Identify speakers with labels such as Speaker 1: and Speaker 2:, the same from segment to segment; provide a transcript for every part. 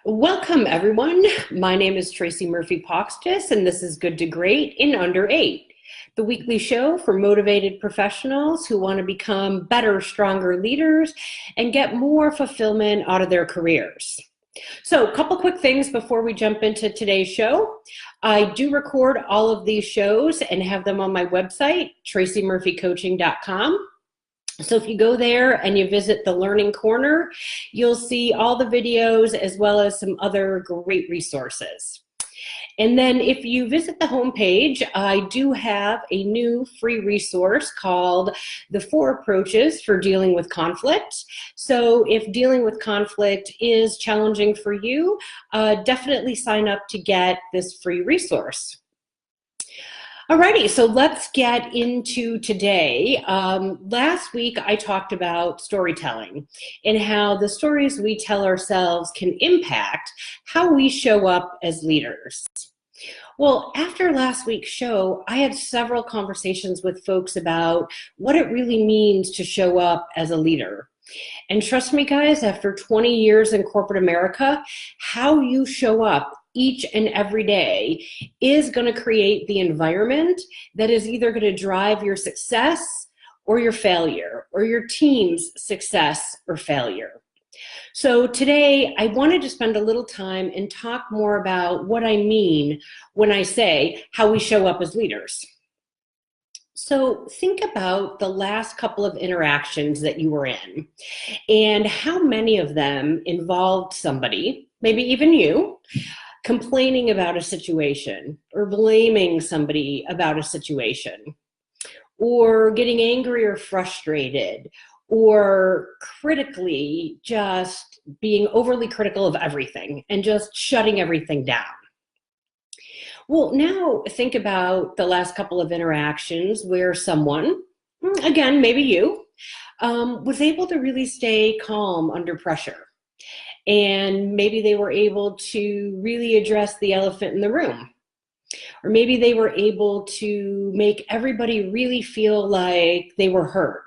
Speaker 1: Welcome, everyone. My name is Tracy Murphy Poxtis, and this is Good to Great in Under 8, the weekly show for motivated professionals who want to become better, stronger leaders and get more fulfillment out of their careers. So, a couple quick things before we jump into today's show. I do record all of these shows and have them on my website, tracymurphycoaching.com. So if you go there and you visit the Learning Corner, you'll see all the videos as well as some other great resources. And then if you visit the homepage, I do have a new free resource called The 4 Approaches for Dealing with Conflict. So if dealing with conflict is challenging for you, definitely sign up to get this free resource. Alrighty, so let's get into today. Last week I talked about storytelling and how the stories we tell ourselves can impact how we show up as leaders. Well, after last week's show, I had several conversations with folks about what it really means to show up as a leader. And trust me, guys, after 20 years in corporate America, how you show up each and every day is going to create the environment that is either going to drive your success or your failure, or your team's success or failure. So today I wanted to spend a little time and talk more about what I mean when I say how we show up as leaders. So think about the last couple of interactions that you were in and how many of them involved somebody, maybe even you, complaining about a situation or blaming somebody about a situation or getting angry or frustrated or critically just being overly critical of everything and just shutting everything down. Well, now think about the last couple of interactions where someone, again, maybe you, was able to really stay calm under pressure. And maybe they were able to really address the elephant in the room. Or maybe they were able to make everybody really feel like they were heard.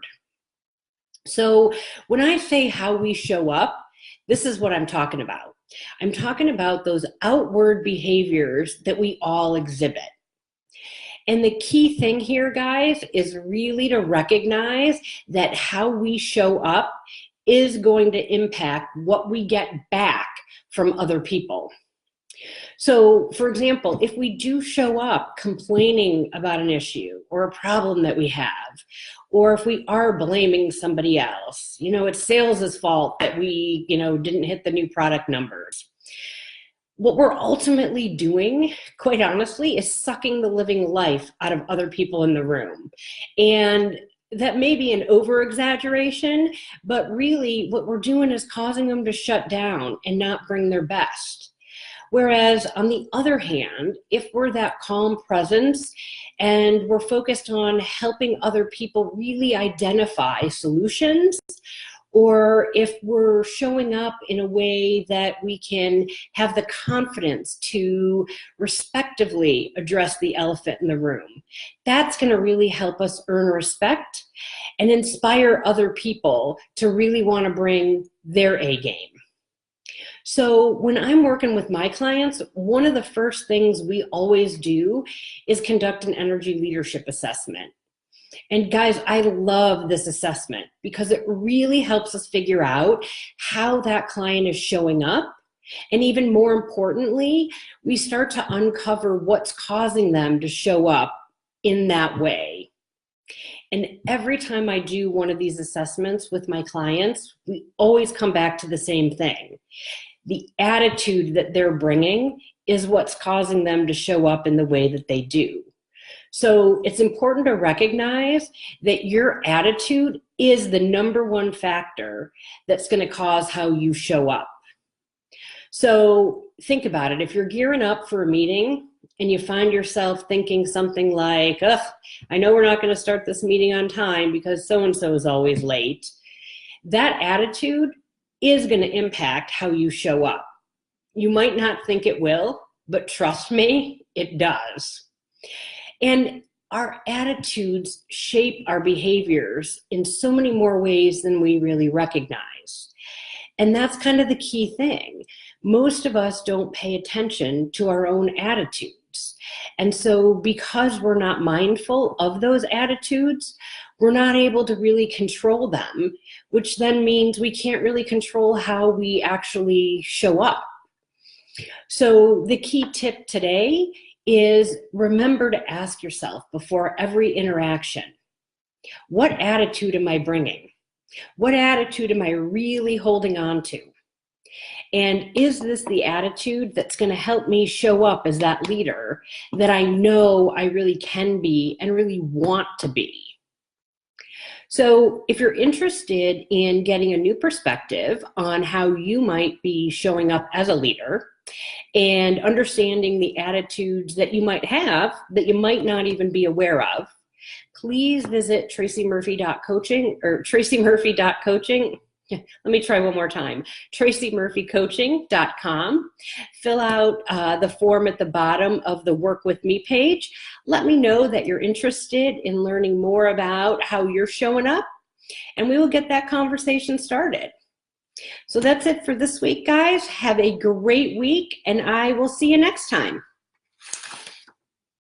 Speaker 1: So when I say how we show up, this is what I'm talking about. I'm talking about those outward behaviors that we all exhibit. And the key thing here, guys, is really to recognize that how we show up is going to impact what we get back from other people. So, for example, if we do show up complaining about an issue or a problem that we have, or if we are blaming somebody else, it's sales' fault that we, didn't hit the new product numbers. What we're ultimately doing, quite honestly, is sucking the living life out of other people in the room. And that may be an over-exaggeration, but really what we're doing is causing them to shut down and not bring their best. Whereas on the other hand, if we're that calm presence and we're focused on helping other people really identify solutions, or if we're showing up in a way that we can have the confidence to respectively address the elephant in the room, that's going to really help us earn respect and inspire other people to really want to bring their A game. So when I'm working with my clients, one of the first things we always do is conduct an energy leadership assessment. And guys, I love this assessment because it really helps us figure out how that client is showing up. And even more importantly, we start to uncover what's causing them to show up in that way. And every time I do one of these assessments with my clients, we always come back to the same thing. The attitude that they're bringing is what's causing them to show up in the way that they do. So it's important to recognize that your attitude is the #1 factor that's going to cause how you show up. So think about it. If you're gearing up for a meeting and you find yourself thinking something like, I know we're not going to start this meeting on time because so-and-so is always late, that attitude is going to impact how you show up. You might not think it will, but trust me, it does. And our attitudes shape our behaviors in so many more ways than we really recognize. And that's kind of the key thing. most of us don't pay attention to our own attitudes. And so because we're not mindful of those attitudes, we're not able to really control them, which then means we can't really control how we actually show up. So the key tip today is remember to ask yourself before every interaction, what attitude am I bringing? What attitude am I really holding on to? And is this the attitude that's going to help me show up as that leader that I know I really can be and really want to be? So if you're interested in getting a new perspective on how you might be showing up as a leader and understanding the attitudes that you might have that you might not even be aware of, please visit tracymurphy.coaching or tracymurphy.coaching. Let me try one more time. tracymurphycoaching.com. Fill out the form at the bottom of the Work With Me page. Let me know that you're interested in learning more about how you're showing up, and we will get that conversation started. So that's it for this week, guys. Have a great week, and I will see you next time.